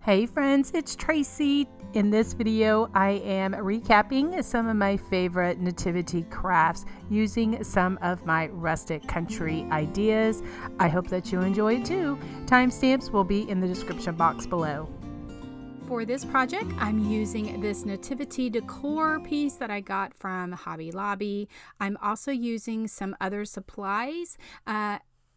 Hey friends, it's Tracy. In this video, I am recapping some of my favorite nativity crafts using some of my rustic country ideas. I hope that you enjoy it too. Timestamps will be in the description box below. For this project, I'm using this Nativity Decor piece that I got from Hobby Lobby. I'm also using some other supplies.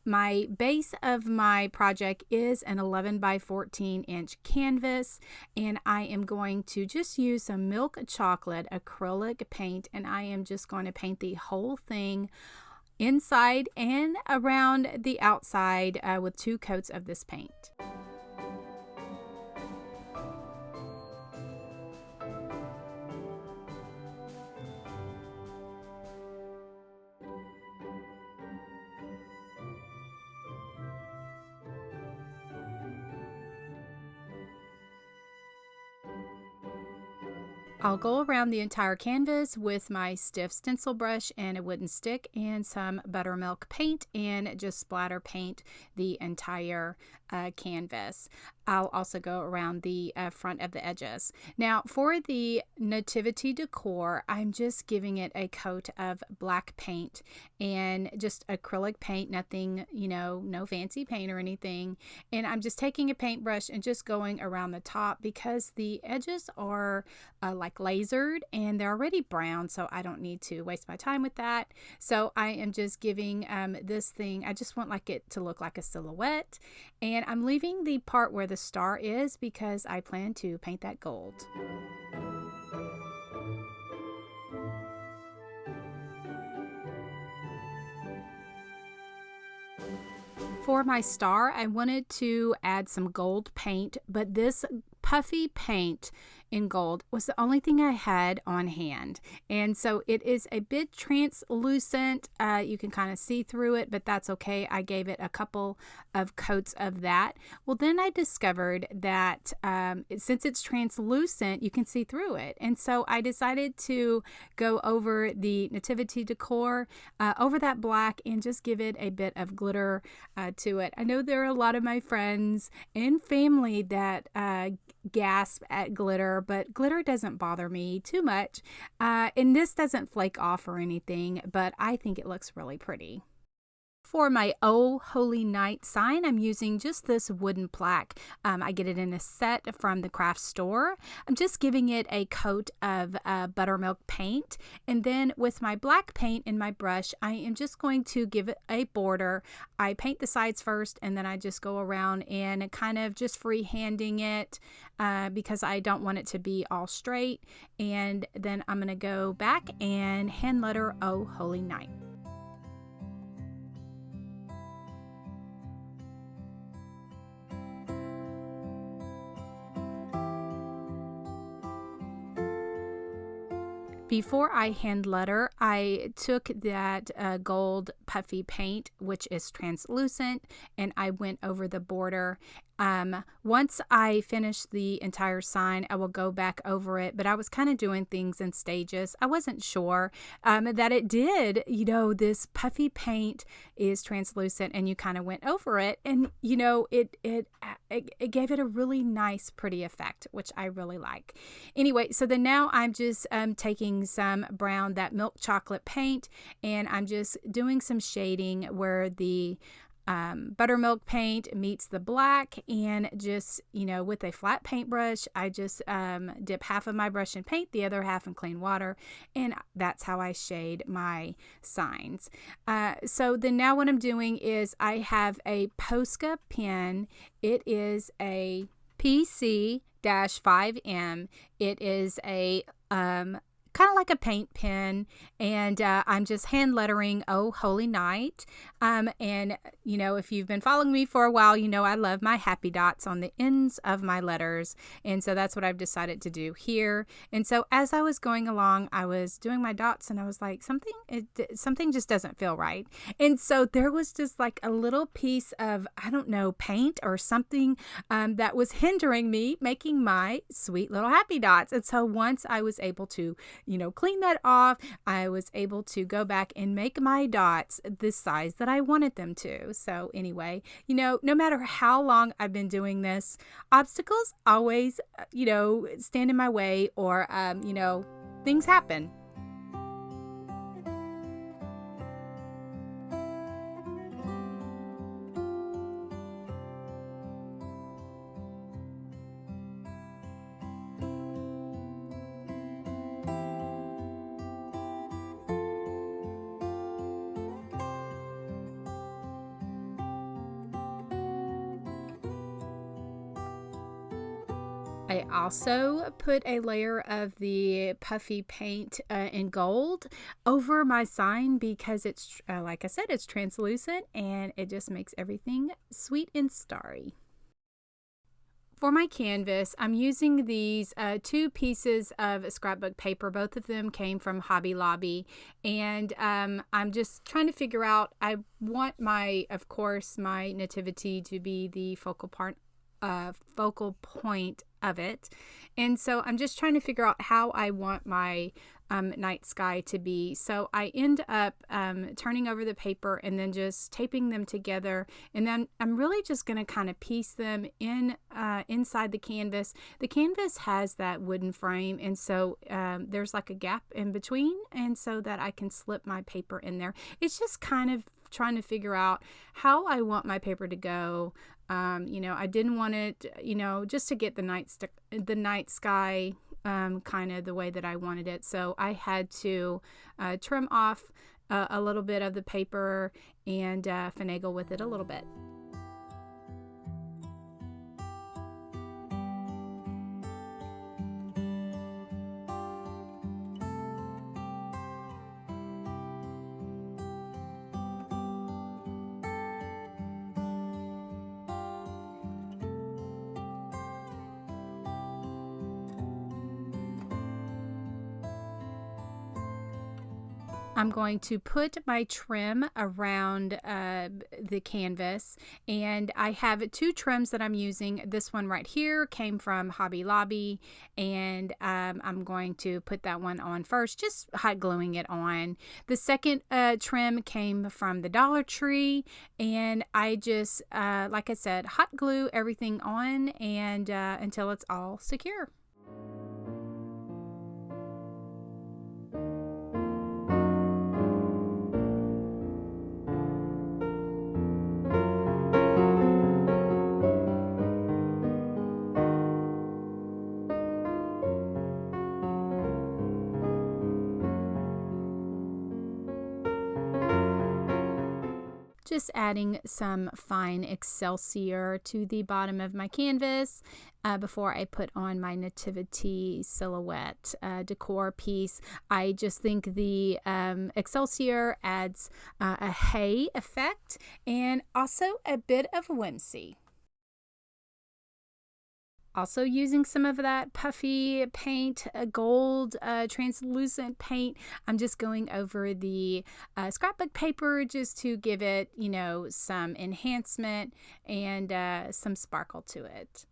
My base of my project is an 11 by 14 inch canvas, and I am going to just use some milk chocolate acrylic paint, and I am just going to paint the whole thing inside and around the outside with 2 coats of this paint. I'll go around the entire canvas with my stiff stencil brush and a wooden stick and some buttermilk paint, and just splatter paint the entire canvas. I'll also go around the front of the edges. Now for the nativity decor, I'm just giving it a coat of black paint and just acrylic paint, nothing, no fancy paint or anything. And I'm just taking a paintbrush and just going around the top because the edges are like lasered and they're already brown, so I don't need to waste my time with that. So I am just giving this thing, I just want it to look like a silhouette, and I'm leaving the part where the star is because I plan to paint that gold. For my star, I wanted to add some gold paint, but this puffy paint in gold was the only thing I had on hand, and so it is a bit translucent. You can kind of see through it, but that's okay. I gave it a couple of coats of that. Well, then I discovered that since it's translucent, you can see through it, and so I decided to go over the nativity decor over that black and just give it a bit of glitter to it. I know there are a lot of my friends and family that gasp at glitter, but glitter doesn't bother me too much, and this doesn't flake off or anything, but I think it looks really pretty. For my Oh Holy Night sign, I'm using just this wooden plaque. I get it in a set from the craft store. I'm just giving it a coat of buttermilk paint, and then with my black paint in my brush, I am just going to give it a border. I paint the sides first, and then I just go around and kind of just freehanding it because I don't want it to be all straight. And then I'm going to go back and hand letter Oh Holy Night. Before I hand letter, I took that gold puffy paint, which is translucent, and I went over the border. Once I finish the entire sign, I will go back over it, but I was kind of doing things in stages. I wasn't sure that it did, this puffy paint is translucent, and you kind of went over it, and it gave it a really nice, pretty effect, which I really like. Anyway, so then now I'm just taking some brown, that milk chocolate paint, and I'm just doing some shading where the buttermilk paint meets the black, and just with a flat paintbrush, I just dip half of my brush in paint, the other half in clean water, and that's how I shade my signs. So then now what I'm doing is I have a Posca pen. It is a PC-5M. It is a kind of like a paint pen, and I'm just hand lettering Oh Holy Night. And if you've been following me for a while, I love my happy dots on the ends of my letters, and so that's what I've decided to do here. And so as I was going along, I was doing my dots, and I was like, something just doesn't feel right. And so there was just like a little piece of, I don't know, paint or something that was hindering me making my sweet little happy dots. And so once I was able to clean that off, I was able to go back and make my dots the size that I wanted them to. So anyway, no matter how long I've been doing this, obstacles always, stand in my way, or, things happen. I also put a layer of the puffy paint in gold over my sign because it's, like I said, it's translucent and it just makes everything sweet and starry. For my canvas, I'm using these 2 pieces of scrapbook paper. Both of them came from Hobby Lobby, and I'm just trying to figure out, I want of course, my nativity to be the focal point of it. And so I'm just trying to figure out how I want my night sky to be. So I end up turning over the paper and then just taping them together. And then I'm really just going to kind of piece them inside the canvas. The canvas has that wooden frame, and so there's like a gap in between, and so that I can slip my paper in there. It's just kind of trying to figure out how I want my paper to go. I didn't want it, just to get the night sky kind of the way that I wanted it. So I had to trim off a little bit of the paper and finagle with it a little bit. I'm going to put my trim around the canvas, and I have 2 trims that I'm using. This one right here came from Hobby Lobby, and I'm going to put that one on first, just hot gluing it on. The second trim came from the Dollar Tree, and I just, like I said, hot glue everything on and until it's all secure. Just adding some fine Excelsior to the bottom of my canvas before I put on my nativity silhouette decor piece. I just think the Excelsior adds a hay effect and also a bit of whimsy. Also using some of that puffy paint, gold translucent paint. I'm just going over the scrapbook paper just to give it, some enhancement and some sparkle to it.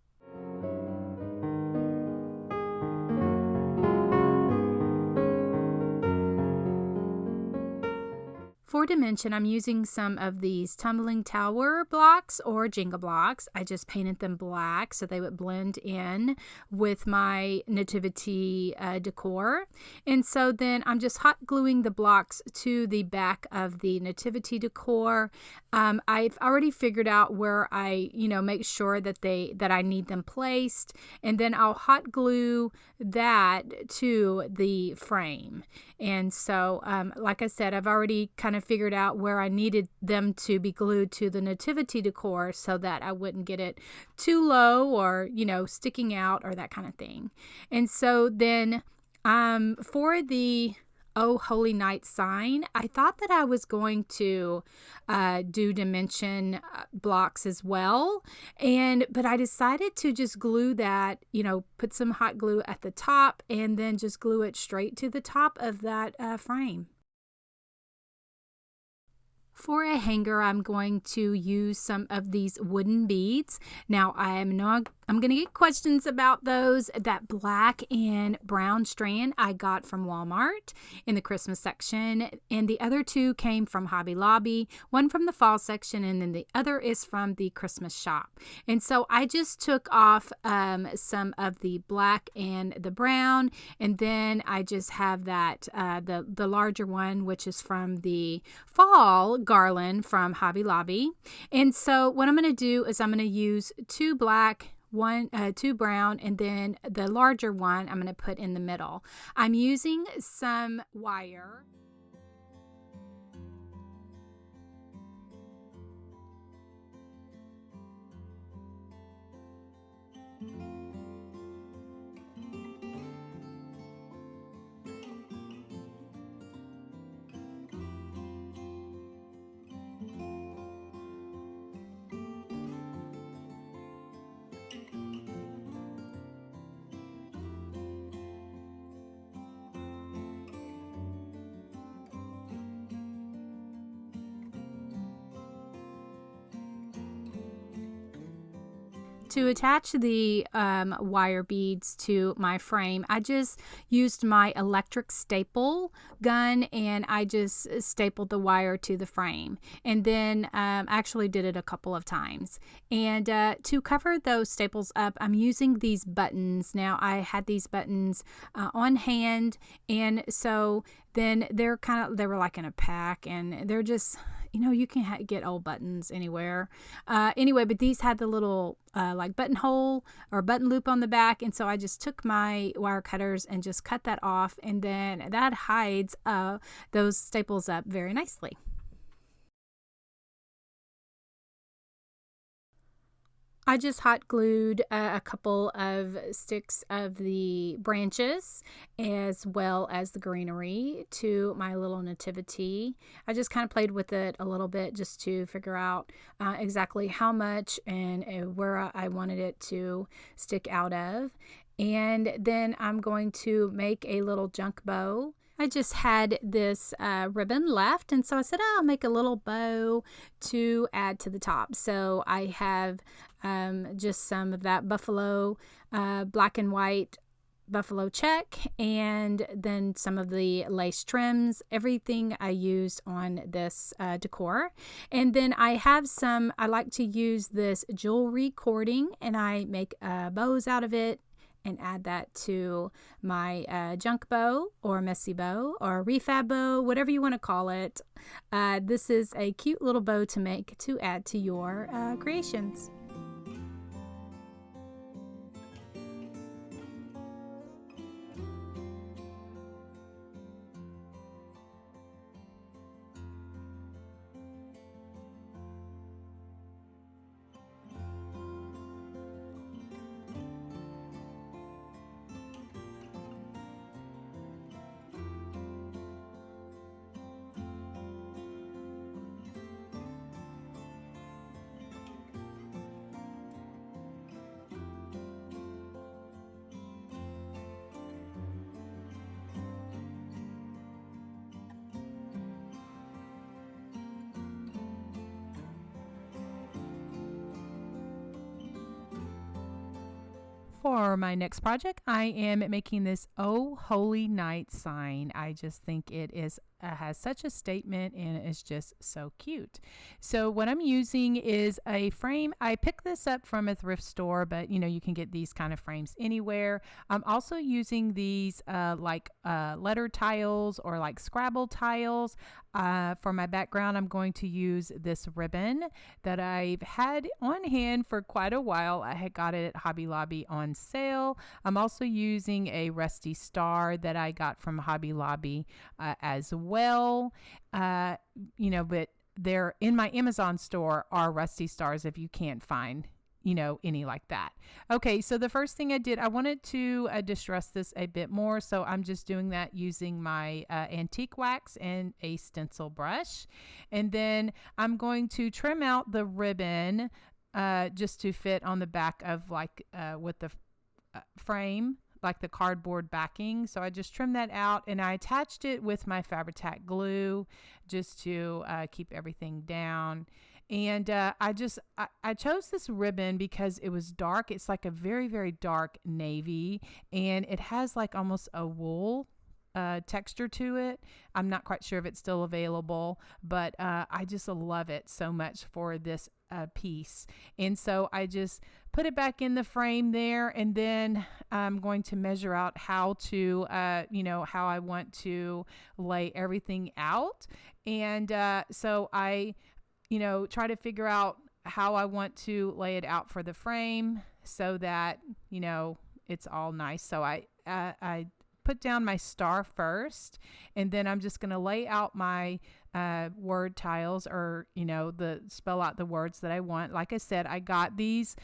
For dimension, I'm using some of these tumbling tower blocks or Jenga blocks. I just painted them black so they would blend in with my nativity decor. And so then I'm just hot gluing the blocks to the back of the nativity decor. I've already figured out where I, make sure that I need them placed, and then I'll hot glue that to the frame. And so, like I said, I've already kind of figured out where I needed them to be glued to the nativity decor so that I wouldn't get it too low or, sticking out or that kind of thing. And so then for the Oh Holy Night sign, I thought that I was going to do dimension blocks as well, but I decided to just glue that, put some hot glue at the top and then just glue it straight to the top of that frame. For a hanger, I'm going to use some of these wooden beads. Now, I'm going to get questions about those. That black and brown strand I got from Walmart in the Christmas section, and the other two came from Hobby Lobby, one from the fall section, and then the other is from the Christmas shop. And so I just took off some of the black and the brown, and then I just have that the larger one, which is from the fall garland from Hobby Lobby. And so what I'm going to do is I'm going to use two black, two brown, and then the larger one I'm going to put in the middle. I'm using some wire. To attach the wire beads to my frame, I just used my electric staple gun and I just stapled the wire to the frame, and then actually did it a couple of times. And to cover those staples up, I'm using these buttons. Now, I had these buttons on hand, and so then they were like in a pack, and they're just, you can get old buttons anywhere. Anyway, but these had the little like buttonhole or button loop on the back, and so I just took my wire cutters and just cut that off, and then that hides those staples up very nicely. I just hot glued a couple of sticks of the branches as well as the greenery to my little nativity. I just kind of played with it a little bit just to figure out exactly how much and where I wanted it to stick out of. And then I'm going to make a little junk bow. I just had this ribbon left, and so I said, I'll make a little bow to add to the top. So I have just some of that buffalo, black and white buffalo check, and then some of the lace trims, everything I used on this decor. And then I have I like to use this jewelry cording, and I make bows out of it and add that to my junk bow or messy bow or refab bow, whatever you want to call it. This is a cute little bow to add to your creations. For my next project, I am making this Oh Holy Night sign. I just think it has such a statement, and it's just so cute. So what I'm using is a frame. I picked this up from a thrift store, but you can get these kind of frames anywhere. I'm also using these letter tiles or like Scrabble tiles. For my background, I'm going to use this ribbon that I've had on hand for quite a while. I had got it at Hobby Lobby on sale. I'm also using a rusty star that I got from Hobby Lobby as well. But there in my Amazon store are rusty stars if you can't find any like that. Okay, so the first thing I did, I wanted to distress this a bit more, so I'm just doing that using my antique wax and a stencil brush. And then I'm going to trim out the ribbon just to fit on the back of with the frame like the cardboard backing. So I just trimmed that out and I attached it with my Fabri-Tac glue just to keep everything down. And I chose this ribbon because it was dark. It's like a very, very dark navy, and it has like almost a wool texture to it. I'm not quite sure if it's still available, but I just love it so much for this piece. And so I just put it back in the frame there, and then I'm going to measure out how to, how I want to lay everything out. And so I, try to figure out how I want to lay it out for the frame so that, it's all nice. So I put down my star first, and then I'm just going to lay out my word tiles, or spell out the words that I want. Like I said, I got these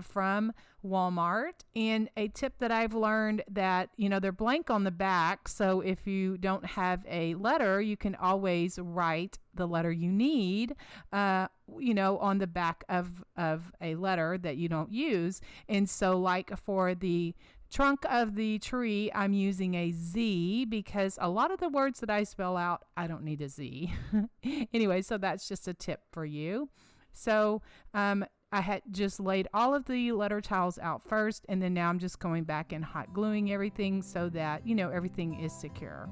from Walmart, and a tip that I've learned that they're blank on the back, so if you don't have a letter, you can always write the letter you need on the back of a letter that you don't use. And so like for the trunk of the tree, I'm using a Z because a lot of the words that I spell out, I don't need a Z. Anyway, so that's just a tip for you. So I had just laid all of the letter tiles out first, and then now I'm just going back and hot gluing everything so that, everything is secure.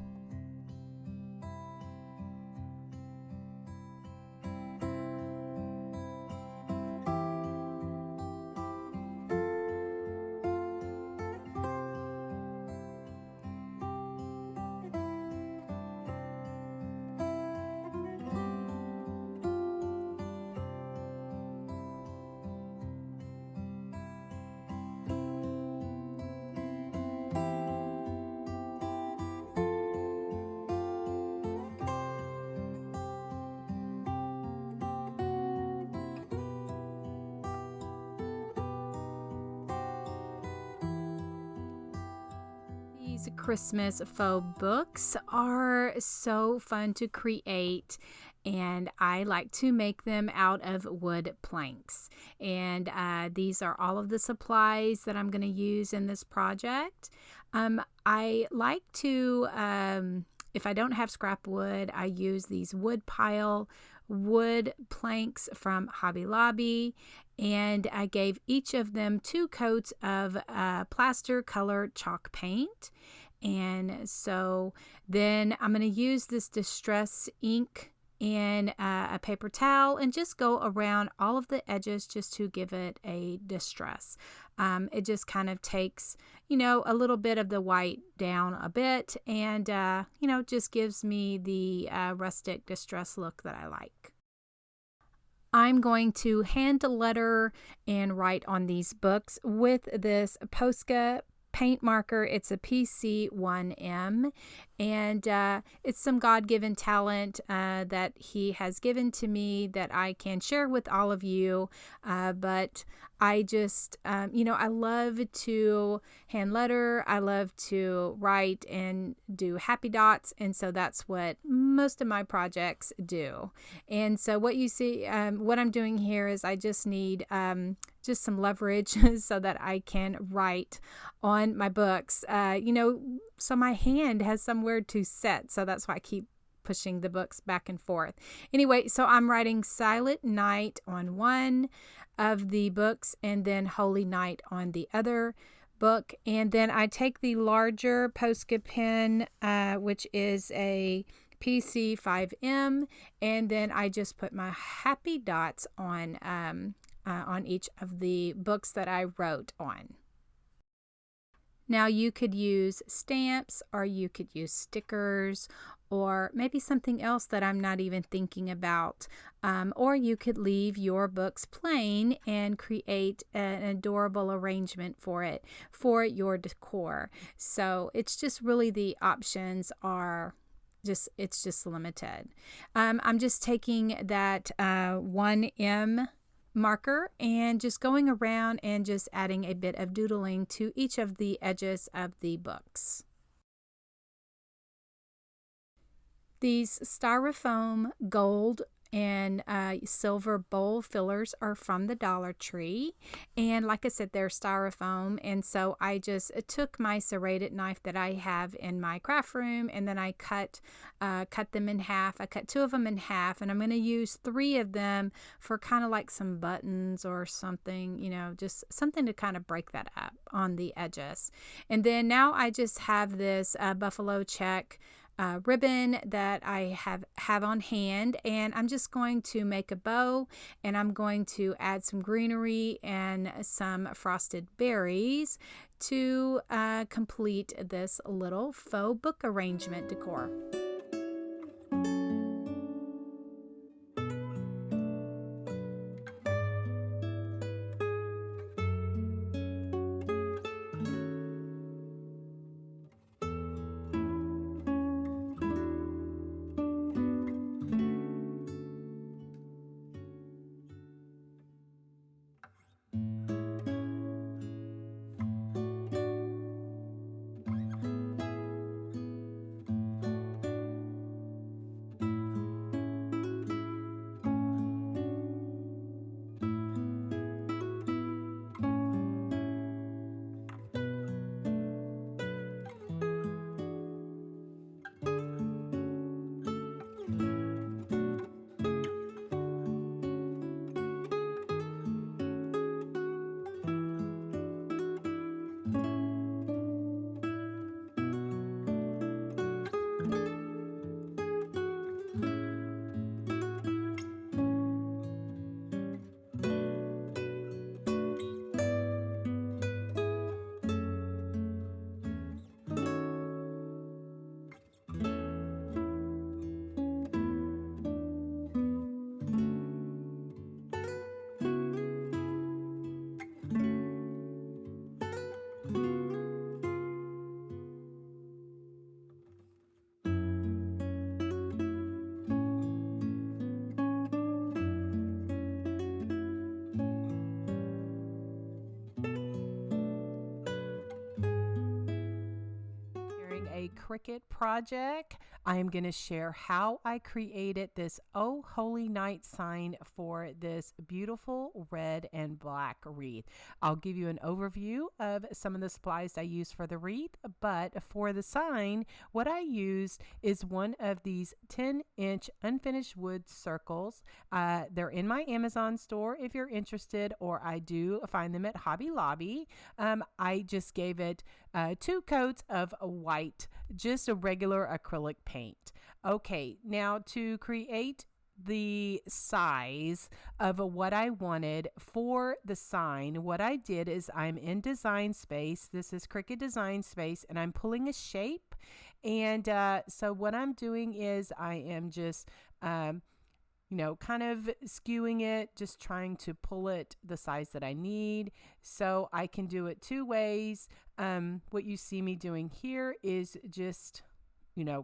These Christmas faux books are so fun to create, and I like to make them out of wood planks. And these are all of the supplies that I'm going to use in this project. I like to, if I don't have scrap wood, I use these wood pile wood planks from Hobby Lobby, and I gave each of them 2 coats of plaster colored chalk paint. And so then I'm going to use this distress ink in a paper towel and just go around all of the edges just to give it a distress. It just kind of takes, a little bit of the white down a bit, and, just gives me the rustic distress look that I like. I'm going to hand letter and write on these books with this Posca paint marker. It's a PC1M, and it's some God-given talent that he has given to me that I can share with all of you, but I just, I love to hand letter. I love to write and do happy dots, and so that's what most of my projects do. And so what you see, what I'm doing here is I just need just some leverage so that I can write on my books, so my hand has somewhere to set. So that's why I keep pushing the books back and forth. Anyway, so I'm writing Silent Night on one of the books and then Holy Night on the other book. And then I take the larger Posca pen, which is a PC5M, and then I just put my happy dots on each of the books that I wrote on. Now you could use stamps, or you could use stickers, or maybe something else that I'm not even thinking about. Or you could leave your books plain and create an adorable arrangement for it for your decor. So it's just really, the options are it's just limited. I'm just taking that 1M marker and just going around and just adding a bit of doodling to each of the edges of the books. These styrofoam gold and silver bowl fillers are from the Dollar Tree. And like I said, they're styrofoam. And so I just took my serrated knife that I have in my craft room, and then I cut them in half. I cut 2 of them in half, and I'm going to use 3 of them for kind of like some buttons or something, you know, just something to kind of break that up on the edges. And then now I just have this buffalo check ribbon that I have on hand, and I'm just going to make a bow, and I'm going to add some greenery and some frosted berries to complete this little faux book arrangement decor. A Cricut project. I am going to share how I created this Oh Holy Night sign for this beautiful red and black wreath. I'll give you an overview of some of the supplies I use for the wreath, but for the sign, what I used is one of these 10-inch unfinished wood circles. They're in my Amazon store if you're interested, or I do find them at Hobby Lobby. I just gave it 2 coats of white, just a regular acrylic paint. Okay, now to create the size of what I wanted for the sign, what I did is I'm in Design Space. This is Cricut Design Space, and I'm pulling a shape. And so what I'm doing is I am just kind of skewing it, just trying to pull it the size that I need. So I can do it 2 ways. What you see me doing here is just,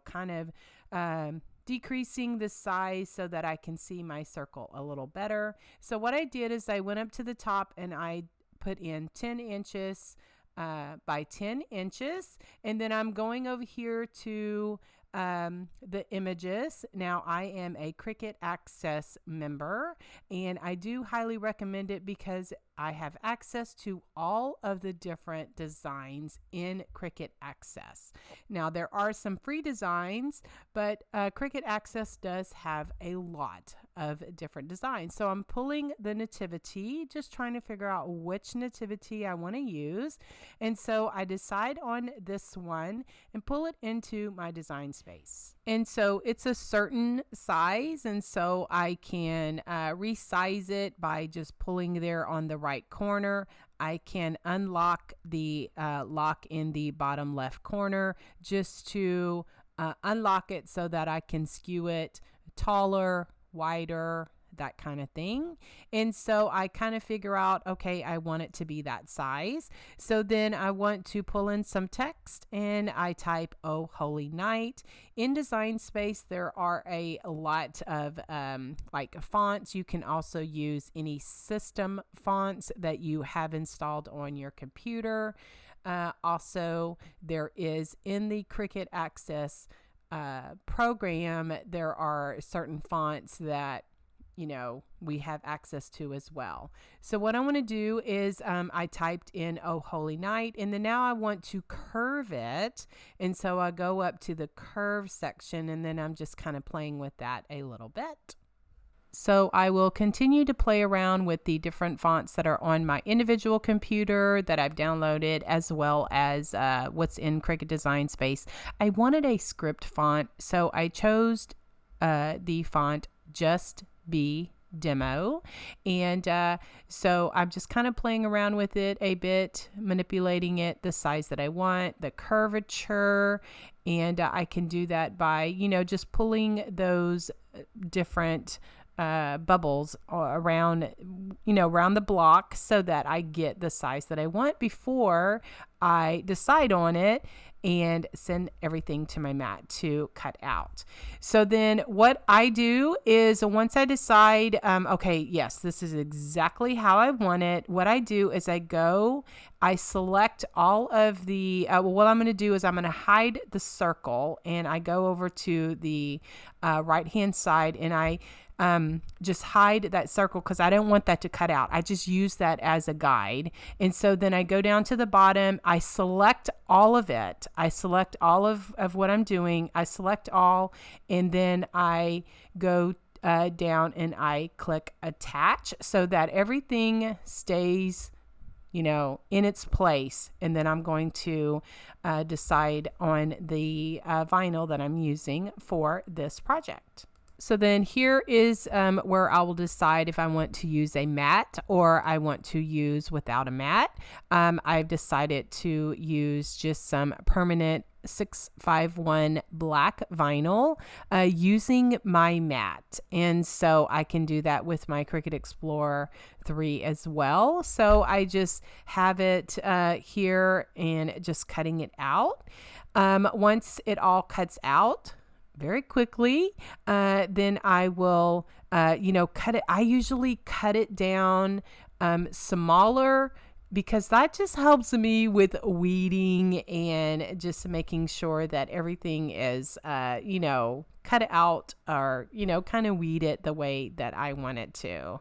kind of decreasing the size so that I can see my circle a little better. So what I did is I went up to the top and I put in 10 inches by 10 inches. And then I'm going over here to the images. Now I am a Cricut Access member, and I do highly recommend it because I have access to all of the different designs in Cricut Access. Now there are some free designs, but Cricut Access does have a lot of different designs. So I'm pulling the nativity, just trying to figure out which nativity I want to use. And so I decide on this one and pull it into my design space. And so it's a certain size, and so I can resize it by just pulling there on the right corner. I can unlock the lock in the bottom left corner just to unlock it so that I can skew it taller, wider, that kind of thing. And so I kind of figure out, okay, I want it to be that size. So then I want to pull in some text, and I type "Oh Holy Night." In Design Space, there are a lot of like fonts. You can also use any system fonts that you have installed on your computer. Also, there is in the Cricut Access program, there are certain fonts that we have access to as well. So what I want to do is I typed in "Oh Holy Night," and then now I want to curve it. And so I go up to the curve section, and then I'm just kind of playing with that a little bit. So I will continue to play around with the different fonts that are on my individual computer that I've downloaded, as well as what's in Cricut Design Space. I wanted a script font, so I chose the font Just Be Demo. And so I'm just kind of playing around with it a bit, manipulating it the size that I want, the curvature, and I can do that by, just pulling those different bubbles around, around the block so that I get the size that I want before I decide on it and send everything to my mat to cut out. So then what I do is once I decide, okay, yes, this is exactly how I want it. What I do is I select all of the, what I'm going to do is I'm going to hide the circle, and I go over to the right-hand side, and I just hide that circle because I don't want that to cut out. I just use that as a guide. And so then I go down to the bottom, I select all of it. I select all of what I'm doing. I select all, and then I go down and I click attach so that everything stays in its place. And then I'm going to decide on the vinyl that I'm using for this project. So then here is where I will decide if I want to use a matte or I want to use without a matte. I've decided to use just some permanent 651 black vinyl using my matte. And so I can do that with my Cricut Explorer 3 as well. So I just have it here and just cutting it out. Once it all cuts out very quickly, then I will, cut it. I usually cut it down smaller because that just helps me with weeding and just making sure that everything is, cut it out or, kind of weed it the way that I want it to.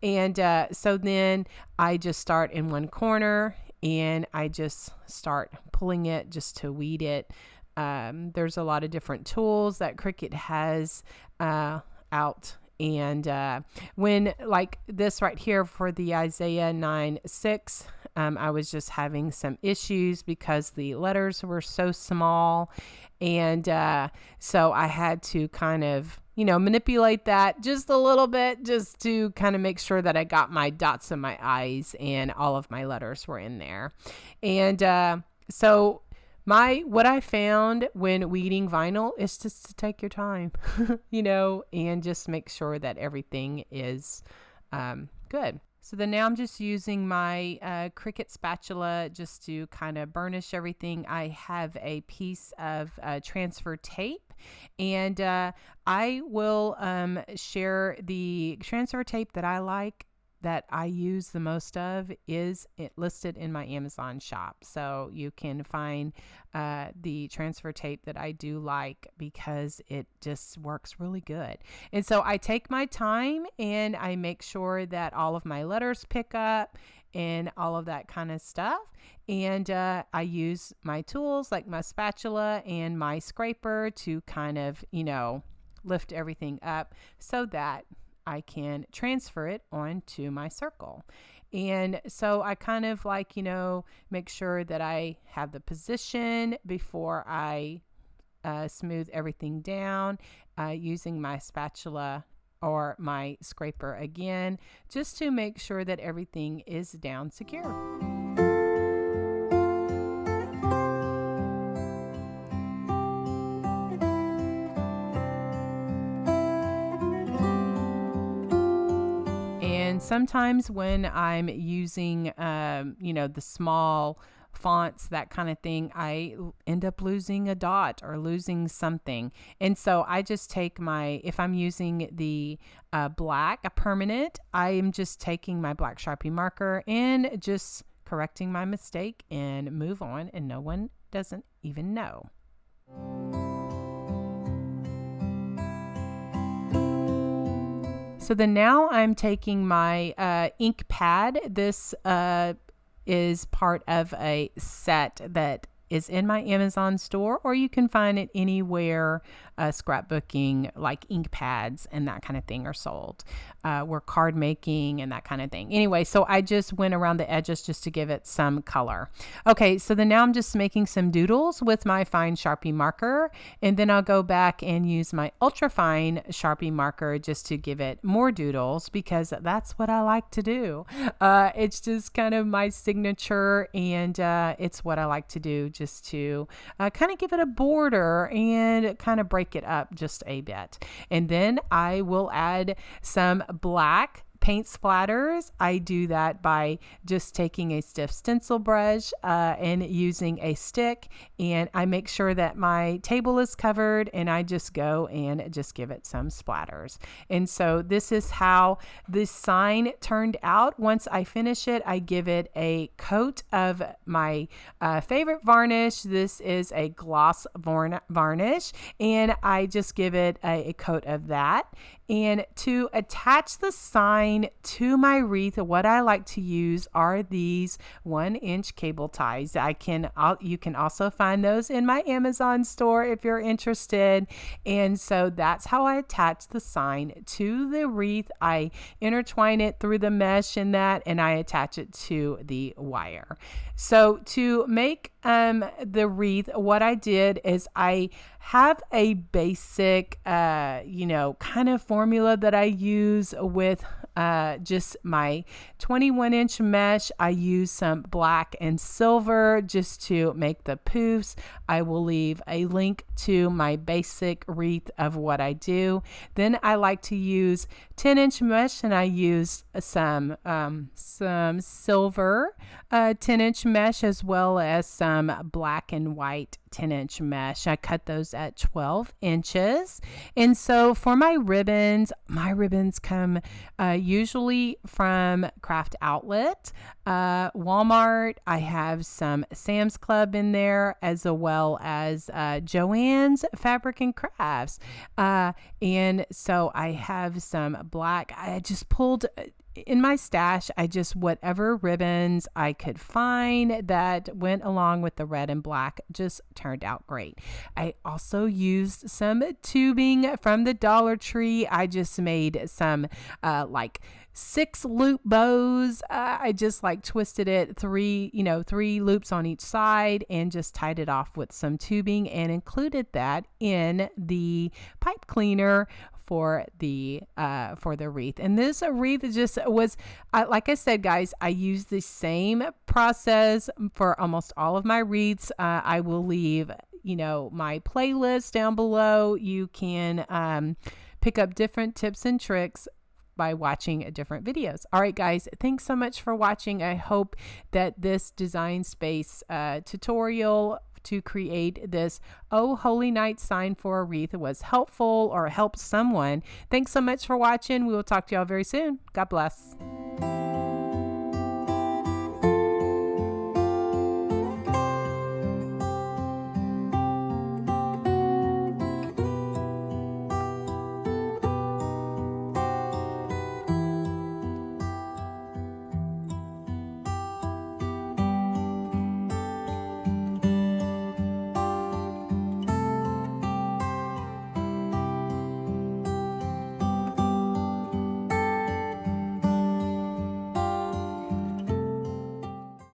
And so then I just start in one corner and I just start pulling it just to weed it. There's a lot of different tools that Cricut has out. And when like this right here for the Isaiah 9:6, I was just having some issues because the letters were so small. And so I had to kind of, manipulate that just a little bit just to kind of make sure that I got my dots in my I's and all of my letters were in there. And so what I found when weeding vinyl is just to take your time, and just make sure that everything is good. So then now I'm just using my Cricut spatula just to kind of burnish everything. I have a piece of transfer tape, and I will share the transfer tape that I like, that I use the most of, is it listed in my Amazon shop. So you can find the transfer tape that I do like because it just works really good. And so I take my time and I make sure that all of my letters pick up and all of that kind of stuff. And I use my tools like my spatula and my scraper to kind of, lift everything up so that I can transfer it onto my circle. And so I kind of like, make sure that I have the position before I smooth everything down using my spatula or my scraper again, just to make sure that everything is down secure. And sometimes when I'm using, the small fonts, that kind of thing, I end up losing a dot or losing something. And so I just take if I'm using the black, a permanent, I am just taking my black Sharpie marker and just correcting my mistake and move on, and no one doesn't even know. So then now I'm taking my ink pad. This is part of a set that is in my Amazon store, or you can find it anywhere scrapbooking, like ink pads and that kind of thing are sold, where card making and that kind of thing. Anyway, so I just went around the edges just to give it some color. Okay, so then now I'm just making some doodles with my fine Sharpie marker, and then I'll go back and use my ultra fine Sharpie marker just to give it more doodles, because that's what I like to do. It's just kind of my signature, and it's what I like to do, just to kind of give it a border and kind of break it up just a bit. And then I will add some black paint splatters. I do that by just taking a stiff stencil brush and using a stick, and I make sure that my table is covered, and I just go and just give it some splatters. And so this is how this sign turned out. Once I finish it, I give it a coat of my favorite varnish. This is a gloss varnish, and I just give it a coat of that. And to attach the sign to my wreath, what I like to use are these 1-inch cable ties. You can also find those in my Amazon store if you're interested. And so that's how I attach the sign to the wreath. I intertwine it through the mesh in that, and I attach it to the wire. So to make the wreath, what I did is I have a basic, kind of formula that I use with just my 21-inch mesh. I use some black and silver just to make the poofs. I will leave a link to my basic wreath of what I do. Then I like to use 10-inch mesh, and I use some silver 10-inch mesh, as well as some black and white 10-inch mesh. I cut those at 12 inches. And so for my ribbons come usually from Craft Outlet, Walmart. I have some Sam's Club in there, as well as Joann's Fabric and Crafts. And so I have some black. I just pulled in my stash, whatever ribbons I could find that went along with the red and black just turned out great. I also used some tubing from the Dollar Tree. I just made some 6 loop bows. I just twisted it 3 loops on each side, and just tied it off with some tubing, and included that in the pipe cleaner for the wreath. And this wreath just was, like I said, guys, I use the same process for almost all of my wreaths. I will leave, my playlist down below. You can pick up different tips and tricks by watching different videos. All right, guys, thanks so much for watching. I hope that this design space tutorial to create this Oh Holy Night sign for a wreath was helpful, or helped someone. Thanks so much for watching. We will talk to y'all very soon. God bless.